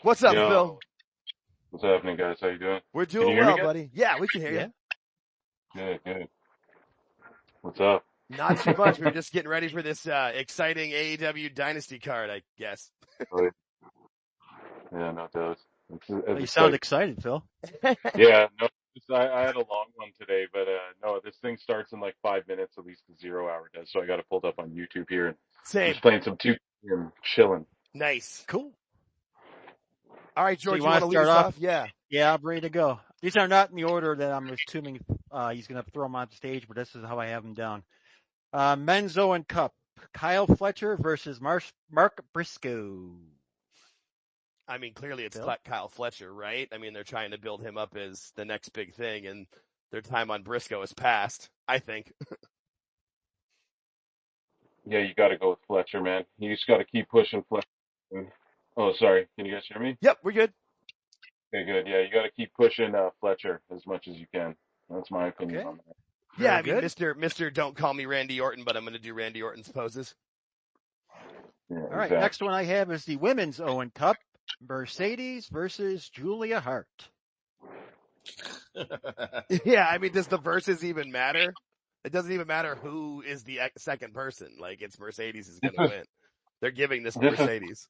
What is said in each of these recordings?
What's up, Yo, Phil? what's happening, guys? How you doing? We're Can you doing hear me well, good? buddy. Yeah, we can hear Yeah. you. Good. What's up? Not too much. We were just getting ready for this exciting AEW Dynasty card, I guess. Right. Yeah, no doubt. It's You sound exciting. excited, Phil. Yeah, no, I had a long one today, but no, this thing starts in like 5 minutes, at least the 0 hour does. So I got it pulled up on YouTube here, and I'm Same. just playing some 2K and chilling. Nice. Cool. All right, George, So you want to lead start us off? off? Yeah. Yeah, I'm ready to go. These are not in the order that I'm assuming he's going to throw them on the stage, but this is how I have them down. Men's Owen Cup, Kyle Fletcher versus Mark Briscoe. I mean, clearly it's Phil? Kyle Fletcher, right? I mean, they're trying to build him up as the next big thing, and their time on Briscoe is past, I think. Yeah, you got to go with Fletcher, man. You just got to keep pushing Fletcher. Oh, sorry. Can you guys hear me? Yep, we're good. Okay, good. Yeah, you got to keep pushing Fletcher as much as you can. That's my opinion Okay. on that. Yeah, I Very mean, good. Mr. Don't call me Randy Orton, but I'm going to do Randy Orton's poses. Yeah, All right, exactly. next one I have is the Women's Owen Cup, Mercedes versus Julia Hart. Yeah, I mean, does the verses even matter? It doesn't even matter who is the second person. Like, it's Mercedes is going to win. They're giving this to This is- Mercedes.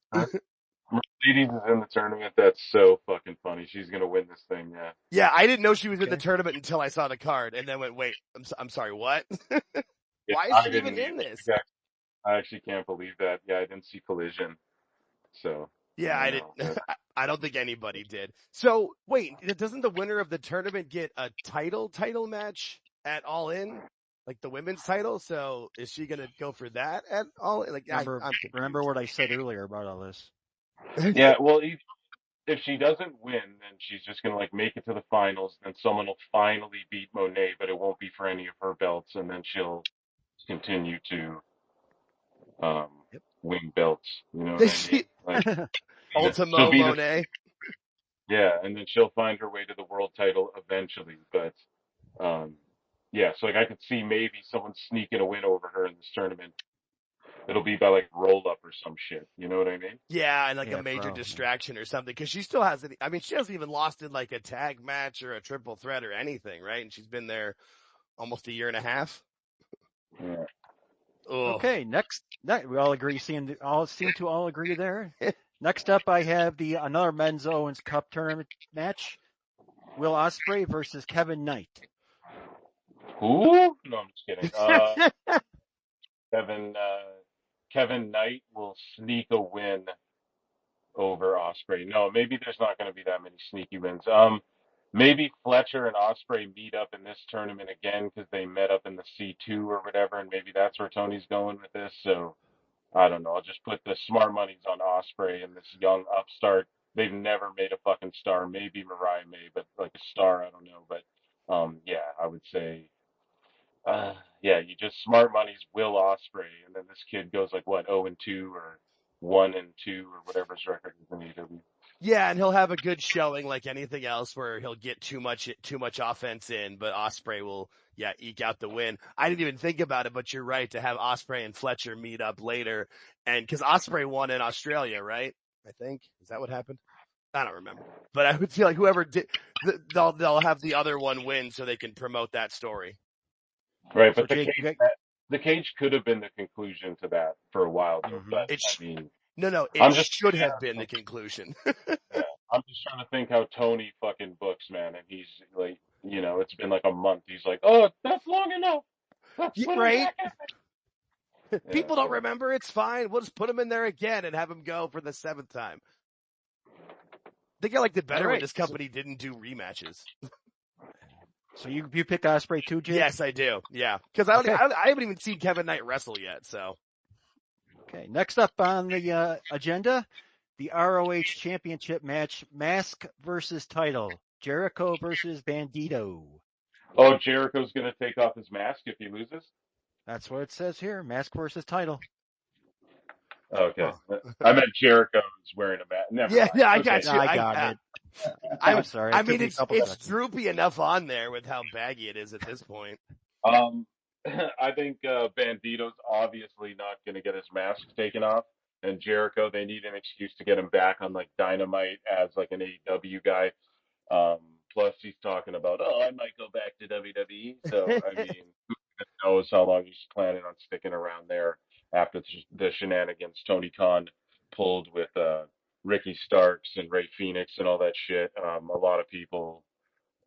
Mercedes is in the tournament. That's so fucking funny. She's gonna win this thing. Yeah. Yeah, I didn't know she was in the Okay. tournament until I saw the card, and then went, wait, I'm sorry, what? Yeah, Why is I she even didn't in either. this? I actually can't believe that. Yeah, I didn't see Collision. So. Yeah, I know, didn't. but- I don't think anybody did. So wait, doesn't the winner of the tournament get a title match at All In, like the women's title? So is she gonna go for that at All In? Like, Remember what I said earlier about all this. Yeah. Well, if she doesn't win, then she's just gonna like make it to the finals. Then someone will finally beat Monet, but it won't be for any of her belts, and then she'll continue to win belts. You know what I mean? Like, Ultimo she'll be Monet. Yeah, and then she'll find her way to the world title eventually. But yeah, so like I could see maybe someone sneaking a win over her in this tournament. It'll be by like roll up or some shit. You know what I mean? Yeah, and like Yeah, a major probably. distraction or something, because she still hasn't. I mean, she hasn't even lost in like a tag match or a triple threat or anything, right? And she's been there almost a year and a half. Yeah. Ugh. Okay, next we all agree. Seem to all agree there. Next up, I have another Men's Owens Cup tournament match: Will Ospreay versus Kevin Knight. Who? No, I'm just kidding. Kevin Knight will sneak a win over Ospreay. No, maybe there's not going to be that many sneaky wins. Maybe Fletcher and Ospreay meet up in this tournament again because they met up in the C2 or whatever, and maybe that's where Tony's going with this. So I don't know. I'll just put the smart monies on Ospreay and this young upstart. They've never made a fucking star. Maybe Mariah May, but like a star, I don't know. But yeah, I would say, yeah, you just smart money's Will Ospreay, and then this kid goes like what 0-2 or 1-2 or whatever his record is in AEW. Yeah, and he'll have a good showing like anything else where he'll get too much offense in, but Ospreay will, eke out the win. I didn't even think about it, but you're right to have Ospreay and Fletcher meet up later. And cause Ospreay won in Australia, right? I think. Is that what happened? I don't remember, but I would feel like whoever did, they'll have the other one win so they can promote that story. Right, So but Jake, the cage could have been the conclusion to that for a while, though. Mhm. But I mean, No, I'm it just- should have been the conclusion. yeah, I'm just trying to think how Tony fucking books, man. And he's like, you know, it's been like a month. He's like, oh, that's long enough. Let's put him Right? back in there. People don't remember. It's fine. We'll just put him in there again and have him go for the 7th time. I think I liked it better when Alright. this company didn't do rematches. So you pick Ospreay too, Jake? Yes, I do. Yeah. Cause I haven't even seen Kevin Knight wrestle yet, so. Okay. Next up on the agenda, the ROH Championship match: Mask versus Title, Jericho versus Bandito. Oh, Jericho's gonna take off his mask if he loses. That's what it says here: Mask versus Title. Okay, I meant Jericho's wearing a mask. Never mind. Yeah, I Okay. got you. I got it. I'm sorry. I It took mean, me a it's couple seconds. droopy enough on there with how baggy it is at this point. I think Bandito's obviously not going to get his mask taken off. and Jericho, they need an excuse to get him back on like Dynamite as like an AEW guy. Plus he's talking about, oh, I might go back to WWE. So I mean, who knows how long he's planning on sticking around there after the shenanigans Tony Khan pulled with Ricky Starks and Ray Phoenix and all that shit. A lot of people,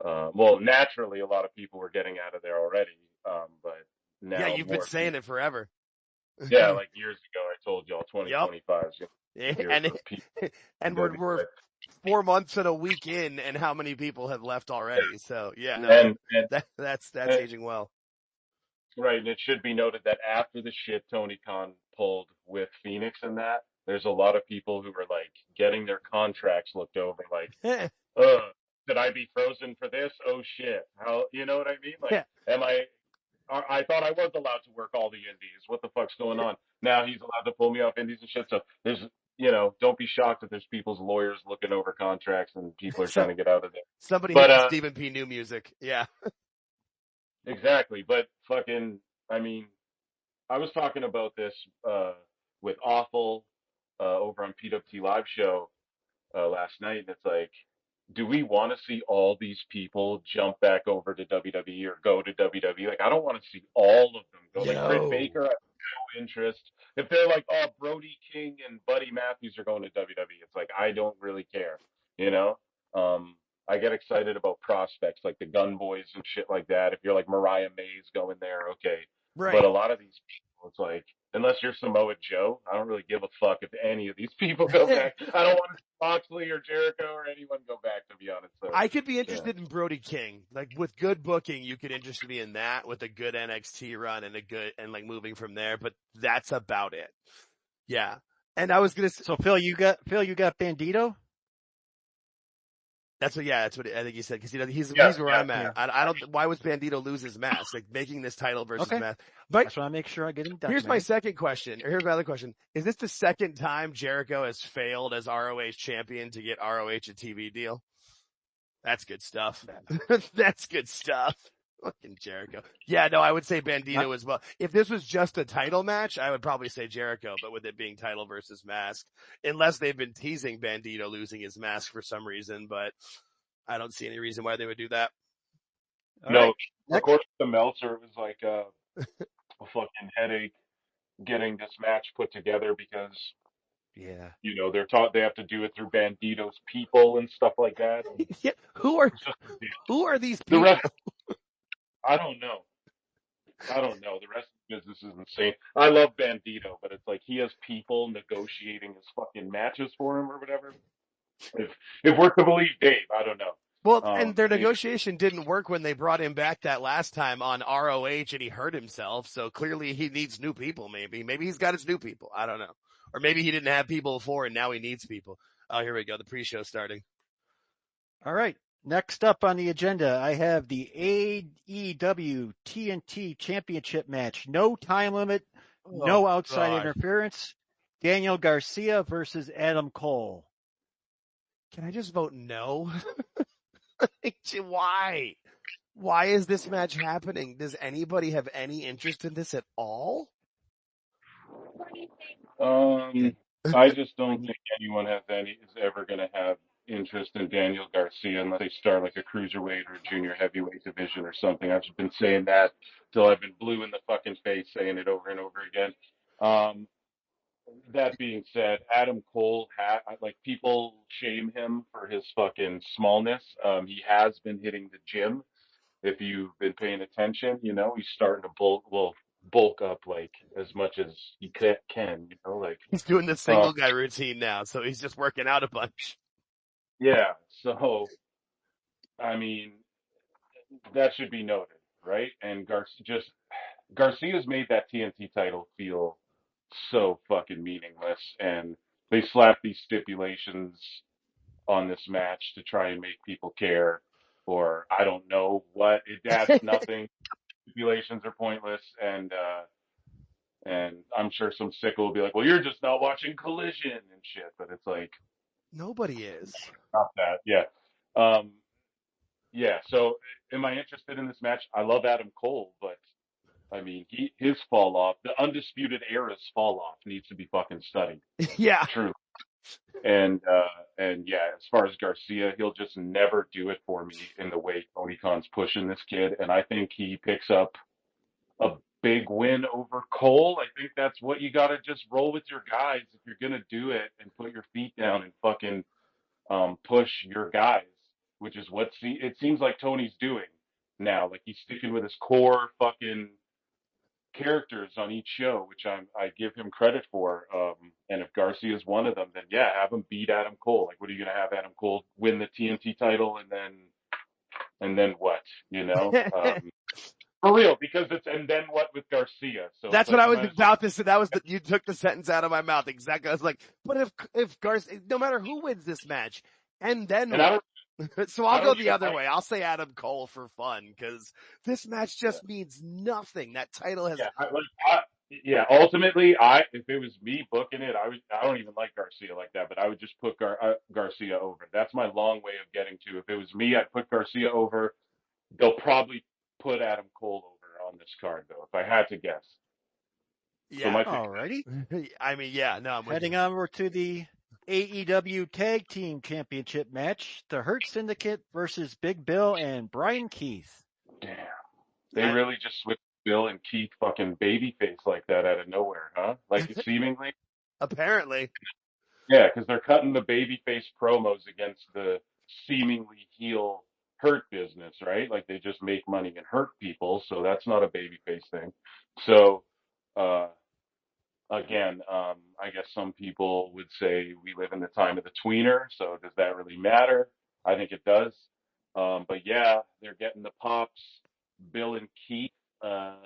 well, naturally, a lot of people were getting out of there already, but Yeah, now you've been more saying people. it forever. Yeah, like years ago, I told y'all Yep. 2025 is going to be a year And for people. and we're 4 months and a week in, and how many people have left already? So yeah, no, that's and aging well. right, and it should be noted that after the shit Tony Khan pulled with Phoenix and that, there's a lot of people who are like getting their contracts looked over, like, should I be frozen for this? Oh shit. How, you know what I mean? Like, Yeah. am I thought I was allowed to work all the indies. What the fuck's going on? Now he's allowed to pull me off indies and shit. So there's, don't be shocked if there's people's lawyers looking over contracts and people are So trying to get out of there. somebody But, hit the Stephen P. New music. Yeah. exactly. But fucking, I mean, I was talking about this, with Awful, over on PWT Live Show, last night. And it's like, do we want to see all these people jump back over to WWE or go to WWE? Like, I don't want to see all of them go. Like Britt Baker, I have no interest. If they're like, oh, Brody King and Buddy Matthews are going to WWE, it's like, I don't really care, you know? I get excited about prospects like the Gun Boys and shit like that. If you're like Mariah Mays going there, okay. Right. But a lot of these people, it's like, unless you're Samoa Joe, I don't really give a fuck if any of these people go back. I don't want Moxley or Jericho or anyone go back, to be honest. So, I could be interested in Brody King. Like with good booking, you could interest me in that with a good NXT run and like moving from there, but that's about it. Yeah. And I was going to So Phil, you got Bandito? That's what I think he said, cause he's where I'm at. Yeah. I don't, why was Bandito lose his mask? Like making this title versus mask. But I just want to make sure I get him done. Here's my second question, or here's my other question. Is this the second time Jericho has failed as ROH champion to get ROH a TV deal? That's good stuff. That's good stuff. Fucking Jericho. Yeah, no, I would say Bandito as well. If this was just a title match, I would probably say Jericho, but with it being title versus mask, unless they've been teasing Bandito losing his mask for some reason, but I don't see any reason why they would do that. No, according to Meltzer, it was like a fucking headache getting this match put together because, they're taught they have to do it through Bandito's people and stuff like that. Yeah, who are these people? The rest, I don't know. The rest of the business is insane. I love Bandito, but it's like he has people negotiating his fucking matches for him or whatever. If we're to believe Dave, I don't know. Well, and their negotiation didn't work when they brought him back that last time on ROH and he hurt himself. So clearly he needs new people, maybe. Maybe he's got his new people. I don't know. Or maybe he didn't have people before and now he needs people. Oh, here we go. The pre-show starting. All right. Next up on the agenda, I have the AEW TNT Championship match. No time limit, no outside interference. Daniel Garcia versus Adam Cole. Can I just vote no? Why? Why is this match happening? Does anybody have any interest in this at all? I just don't think anyone is ever going to have interest in Daniel Garcia unless they start like a cruiserweight or a junior heavyweight division or something. I've just been saying that till I've been blue in the fucking face, saying it over and over again. That being said, Adam Cole, people shame him for his fucking smallness. He has been hitting the gym. If you've been paying attention, he's starting to bulk up like as much as he can, like he's doing the single guy routine now, so he's just working out a bunch. Yeah, so I mean that should be noted, right? And Garcia's made that TNT title feel so fucking meaningless, and they slapped these stipulations on this match to try and make people care, or I don't know what. It adds nothing. Stipulations are pointless, and I'm sure some sicko will be like, well, you're just not watching Collision and shit, but it's like nobody is. Not that, yeah. Yeah, so am I interested in this match? I love Adam Cole, but I mean, his fall off, the Undisputed Era's fall off needs to be fucking studied. Yeah. True. And yeah, as far as Garcia, he'll just never do it for me in the way Tony Khan's pushing this kid. And I think he picks up a big win over Cole. I think that's what you got to just roll with your guys if you're going to do it and put your feet down and fucking push your guys, which is what it seems like Tony's doing now. Like he's sticking with his core fucking characters on each show, which I give him credit for. And if Garcia is one of them, then yeah, have him beat Adam Cole. Like, what are you going to have Adam Cole win the TNT title and then what? You know, for real, because and then what with Garcia? So that's like, what I was about to say. You took the sentence out of my mouth. Exactly. I was like, but if Garcia, no matter who wins this match, and then what? So I'll go the other way. I'll say Adam Cole for fun because this match just means nothing. That title has. Ultimately, if it was me booking it, I don't even like Garcia like that, but I would just put Garcia over. That's my long way of getting to. If it was me, I'd put Garcia over. They'll probably put Adam Cole over on this card, though, if I had to guess. Yeah. So alrighty. I mean, yeah. No, I'm heading over to the AEW Tag Team Championship match, the Hurt Syndicate versus Big Bill and Brian Keith. Damn. They really just switched Bill and Keith fucking babyface like that out of nowhere, huh? Like, seemingly? Apparently. Yeah, because they're cutting the babyface promos against the seemingly heel Hurt business, right? Like, they just make money and hurt people, so that's not a babyface thing. So, again, I guess some people would say we live in the time of the tweener, so does that really matter? I think it does. But yeah, they're getting the pops. Bill and Keith. I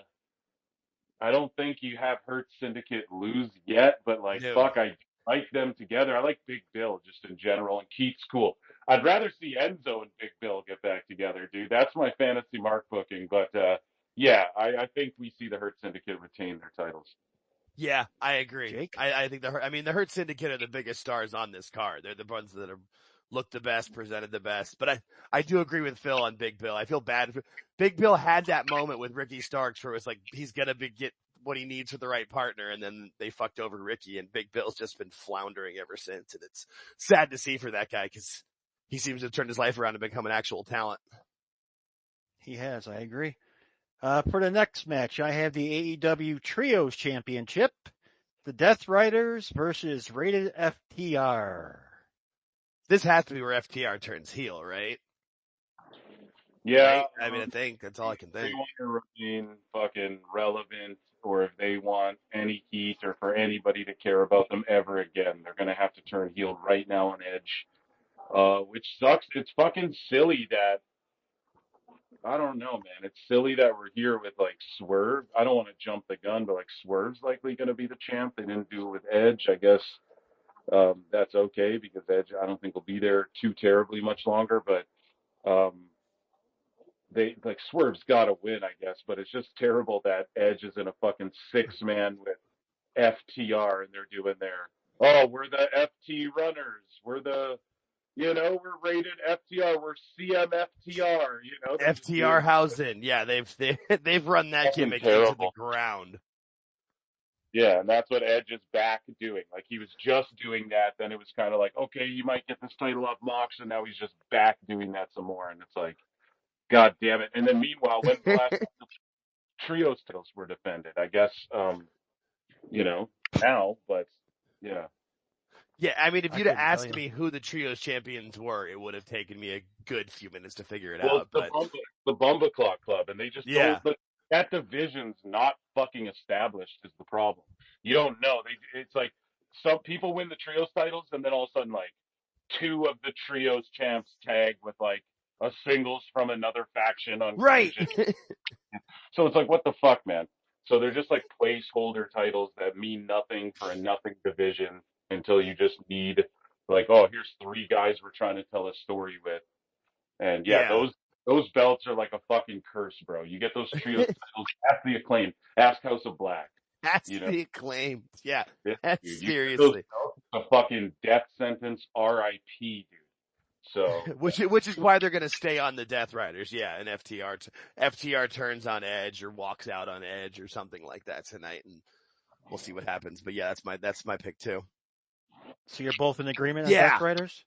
don't think you have Hurt Syndicate lose yet, but like, fuck, I like them together. I like Big Bill just in general, and Keith's cool. I'd rather see Enzo and Big Bill get back together, dude. That's my fantasy mark booking. But yeah, I think we see the Hurt Syndicate retain their titles. Yeah, I agree. Jake? I think the Hurt Syndicate are the biggest stars on this card. They're the ones that are looked the best, presented the best. But I do agree with Phil on Big Bill. I feel bad. Big Bill had that moment with Ricky Starks where it was like he's gonna get what he needs for the right partner, and then they fucked over Ricky, and Big Bill's just been floundering ever since. And it's sad to see for that guy because he seems to have turned his life around and become an actual talent. He has, I agree. For the next match, I have the AEW Trios Championship, the Death Riders versus Rated FTR. This has to be where FTR turns heel, right? Yeah. Right? I mean, I think that's all I can think. If they want to remain fucking relevant, or if they want any heat or for anybody to care about them ever again, they're going to have to turn heel right now on Edge, which sucks. It's fucking silly that, I don't know, man. It's silly that we're here with like Swerve. I don't want to jump the gun, but like Swerve's likely going to be the champ. They didn't do it with Edge. I guess that's okay because Edge, I don't think will be there too terribly much longer. But they like Swerve's got to win, I guess. But it's just terrible that Edge is in a fucking 6-man with FTR and they're doing we're the FT runners. We're rated FTR. We're CMFTR. FTR Hausen. Yeah, they've run that gimmick into the ground. Yeah, and that's what Edge is back doing. Like, he was just doing that, then it was kind of like, okay, you might get this title off Mox, and now he's just back doing that some more, and it's like, God damn it. And then meanwhile, when the last trios titles were defended, I guess, now, but yeah. Yeah, I mean, if you'd have asked me who the trios champions were, it would have taken me a good few minutes to figure it out. But the Bumba Clock Club, and they just don't. But that division's not fucking established is the problem. You don't know. It's like some people win the trios titles, and then all of a sudden, like 2 of the trios champs tag with like a singles from another faction on right. So it's like, what the fuck, man? So they're just like placeholder titles that mean nothing for a nothing division until you just need like, oh, here's 3 guys we're trying to tell a story with. And those belts are like a fucking curse, bro. You get those trios titles, ask the Acclaim, ask House of Black. That's the Acclaim. Yeah. Dude, seriously. A fucking death sentence, RIP, dude. So, which is why they're going to stay on the Death Riders. Yeah. And FTR turns on Edge or walks out on Edge or something like that tonight. And we'll see what happens. But yeah, that's my pick too. So you're both in agreement on Yeah. Death Riders?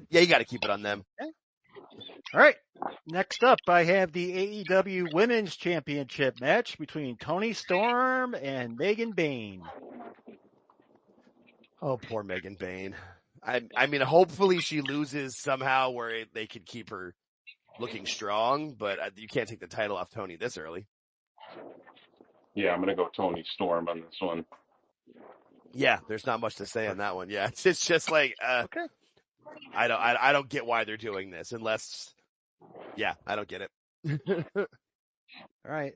Yeah. You got to keep it on them. All right. Next up, I have the AEW Women's Championship match between Toni Storm and Megan Bayne. Oh, poor Megan Bayne. I mean, hopefully she loses somehow where they can keep her looking strong, but you can't take the title off Toni this early. yeah, I'm going to go Toni Storm on this one. Yeah, there's not much to say on that one. Yeah, it's just like, Okay. I don't get why they're doing this unless, yeah, I don't get it. All right.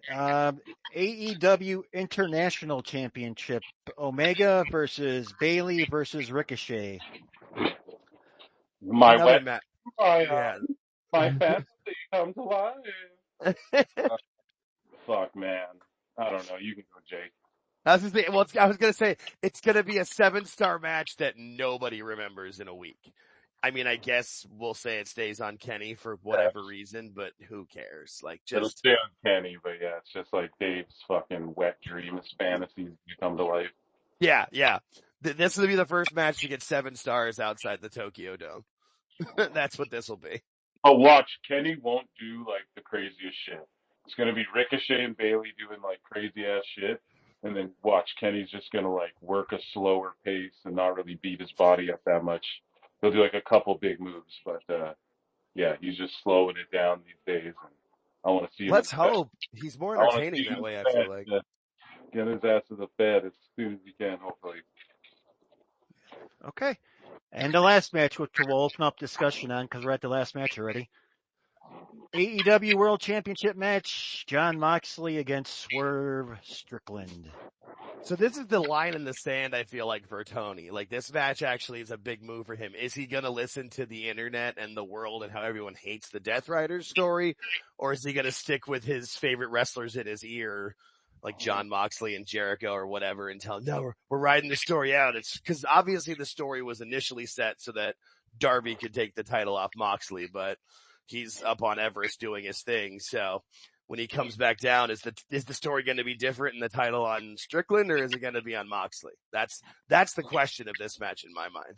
AEW International Championship. Omega versus Bailey versus Ricochet. My Another wet, match. my fantasy comes alive. Fuck, man. I don't know. You can go, Jake. I was going to say, it's going to be a 7-star match that nobody remembers in a week. I mean, I guess we'll say it stays on Kenny for whatever reason, but who cares? Like, It'll just stay on Kenny, but yeah, it's just like Dave's fucking wet dreams, fantasies come to life. yeah. This will be the first match to get 7 stars outside the Tokyo Dome. That's what this will be. Oh, watch. Kenny won't do like the craziest shit. It's gonna be Ricochet and Bailey doing like crazy ass shit, and then watch Kenny's just gonna like work a slower pace and not really beat his body up that much. He'll do like a couple big moves, but yeah, he's just slowing it down these days. And I want to see him. Let's hope. He's more entertaining that way, I feel like. Get his ass to the bed as soon as he can, hopefully. Okay. And the last match, which we'll open up discussion on because we're at the last match already. AEW World Championship match, Jon Moxley against Swerve Strickland. So this is the line in the sand, I feel like, for Tony. Like, this match actually is a big move for him. Is he gonna listen to the internet and the world and how everyone hates the Death Riders story? Or is he gonna stick with his favorite wrestlers in his ear, like Jon Moxley and Jericho or whatever, and tell him, no, we're riding the story out? It's cause obviously the story was initially set so that Darby could take the title off Moxley, but he's up on Everest doing his thing, so when he comes back down, is the story going to be different in the title on Strickland, or is it going to be on Moxley? That's the question of this match in my mind.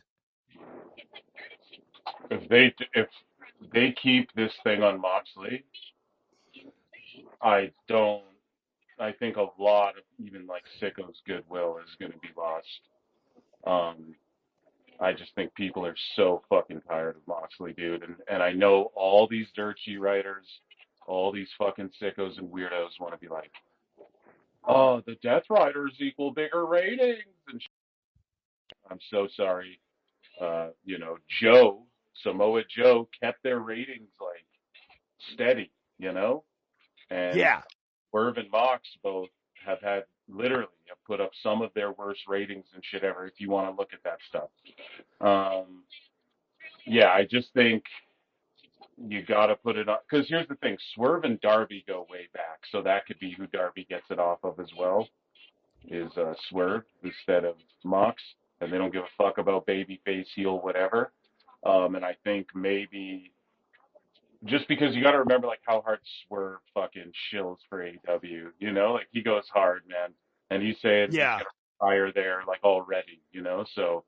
If they keep this thing on Moxley, I think a lot of even like Sicko's goodwill is going to be lost. I just think people are so fucking tired of Moxley, dude. And I know all these dirt sheet writers, all these fucking sickos and weirdos want to be like, oh, the Death Riders equal bigger ratings. And I'm so sorry. Samoa Joe kept their ratings like steady, and Yeah. Swerve and Mox both have put up some of their worst ratings and shit ever, if you want to look at that stuff. Yeah, I just think you got to put it on, because here's the thing, Swerve and Darby go way back, so that could be who Darby gets it off of as well, is Swerve instead of Mox, and they don't give a fuck about babyface, heel, whatever. And I think maybe just because you got to remember like how hard Swerve fucking shills for AEW, like he goes hard, man, and he's saying he's gonna retire there like already, so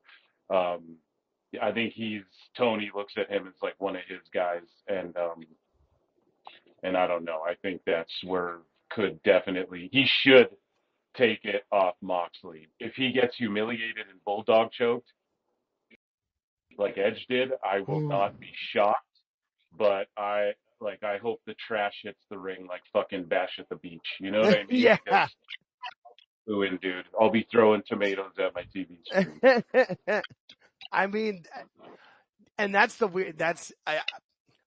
I think Tony looks at him as like one of his guys, and I don't know, I think that Swerve he should take it off Moxley. If he gets humiliated and bulldog choked like Edge did, I will not be shocked. But I hope the trash hits the ring like fucking Bash at the Beach. You know what I mean? Yeah. Ooh, dude, I'll be throwing tomatoes at my TV screen. I mean, and that's the weird.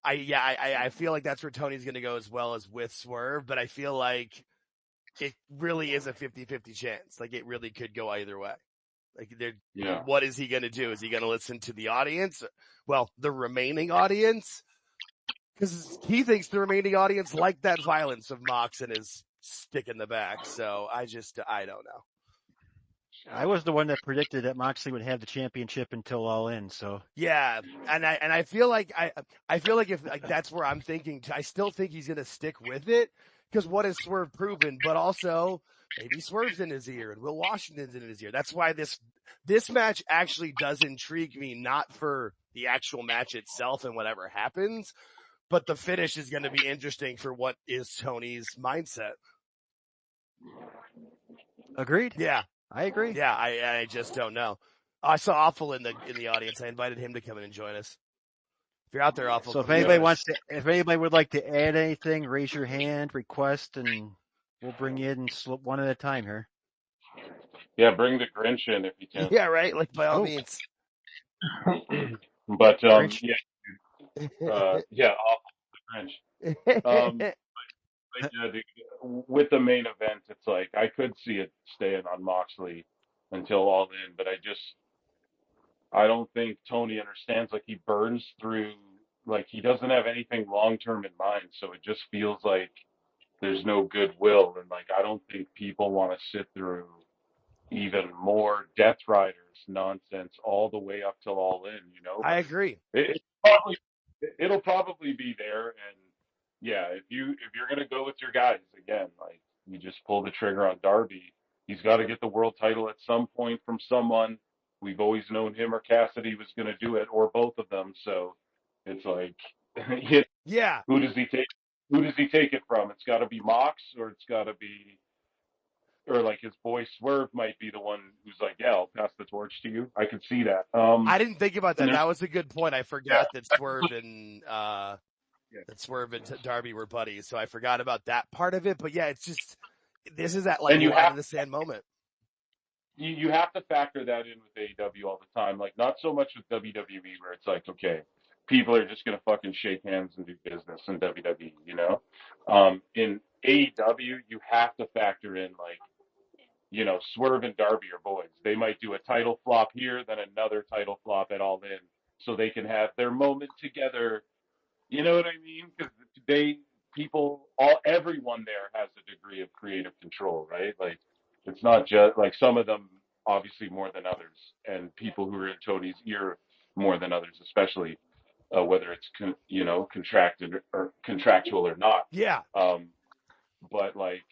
I feel like that's where Tony's going to go as well as with Swerve, but I feel like it really is a 50-50 chance. Like it really could go either way. Like what is he going to do? Is he going to listen to the audience? Well, the remaining audience, because he thinks the remaining audience like that violence of Mox and his stick in the back. So I don't know. I was the one that predicted that Moxley would have the championship until All In. So Yeah, and I feel like I feel like if like that's where I'm thinking. I still think he's gonna stick with it because what has Swerve proven? But also maybe Swerve's in his ear and Will Washington's in his ear. That's why this match actually does intrigue me, not for the actual match itself and whatever happens, but the finish is going to be interesting for what is Tony's mindset. agreed. Yeah, I agree. yeah, I just don't know. I saw Awful in the audience. I invited him to come in and join us. If you're out there, Awful. So if come anybody join us. if anybody would like to add anything, raise your hand, request, and we'll bring you in one at a time here. Yeah, bring the Grinch in if you can. Yeah, right. Like by all Oh. means. But Grinch. yeah, awful Grinch. Like, yeah, with the main event, it's like I could see it staying on Moxley until All In, but I don't think Tony understands. Like he burns through, like he doesn't have anything long term in mind, so it just feels like there's no goodwill, and like I don't think people want to sit through even more Death Riders nonsense all the way up till All In. You know, I agree. it'll probably be there, and yeah, if you're gonna go with your guys again, like you just pull the trigger on Darby. He's got to get the world title at some point from someone. We've always known him or Cassidy was gonna do it, or both of them. So it's like, Yeah. who does he take? Who does he take it from? It's got to be Mox, or it's got to be, or like his boy Swerve might be the one who's like, yeah, I'll pass the torch to you. I could see that. I didn't think about that. And That was a good point. I forgot that Swerve and Darby were buddies, so I forgot about that part of it. But yeah, it's just this is that like line in the sand moment. You have to factor that in with AEW all the time. Like not so much with WWE where it's like, okay, people are just gonna fucking shake hands and do business in WWE, you know? In AEW you have to factor in like, you know, Swerve and Darby are boys. They might do a title flop here, then another title flop at All In, so they can have their moment together. You know what I mean? Because everyone there has a degree of creative control, right? Like, it's not just like some of them, obviously more than others, and people who are in Tony's ear more than others, especially whether it's contractual or not. Yeah. But like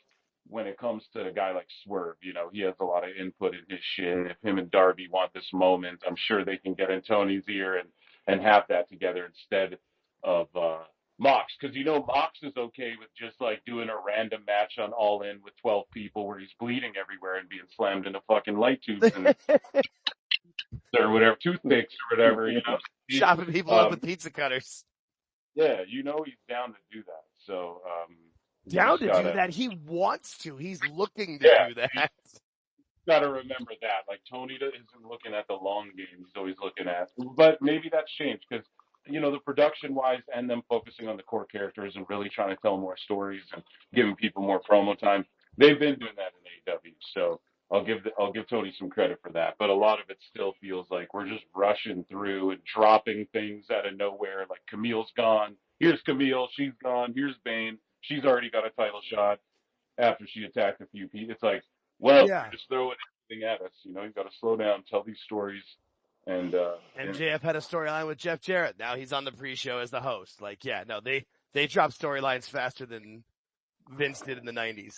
when it comes to a guy like Swerve, you know, he has a lot of input in his shit. If him and Darby want this moment, I'm sure they can get in Tony's ear and have that together instead of Mox, because you know Mox is okay with just like doing a random match on All In with 12 people where he's bleeding everywhere and being slammed into fucking light tubes and or whatever, toothpicks or whatever, you know, chopping people up with pizza cutters. Yeah, you know he's down to do that. So down to do that. He wants to. He's looking to do that. Got to remember that. Like Tony isn't looking at the long game. He's always looking at. But maybe that's changed because you know the production wise and them focusing on the core characters and really trying to tell more stories and giving people more promo time. They've been doing that in AEW. So I'll give Tony some credit for that. But a lot of it still feels like we're just rushing through and dropping things out of nowhere. Like Camille's gone. Here's Camille. She's gone. Here's Bane. She's already got a title shot after she attacked a few people. It's like, well, you're just throwing everything at us. You know, you've got to slow down, tell these stories. And MJF had a storyline with Jeff Jarrett. Now he's on the pre-show as the host. Like, yeah, no, they drop storylines faster than Vince did in the 90s.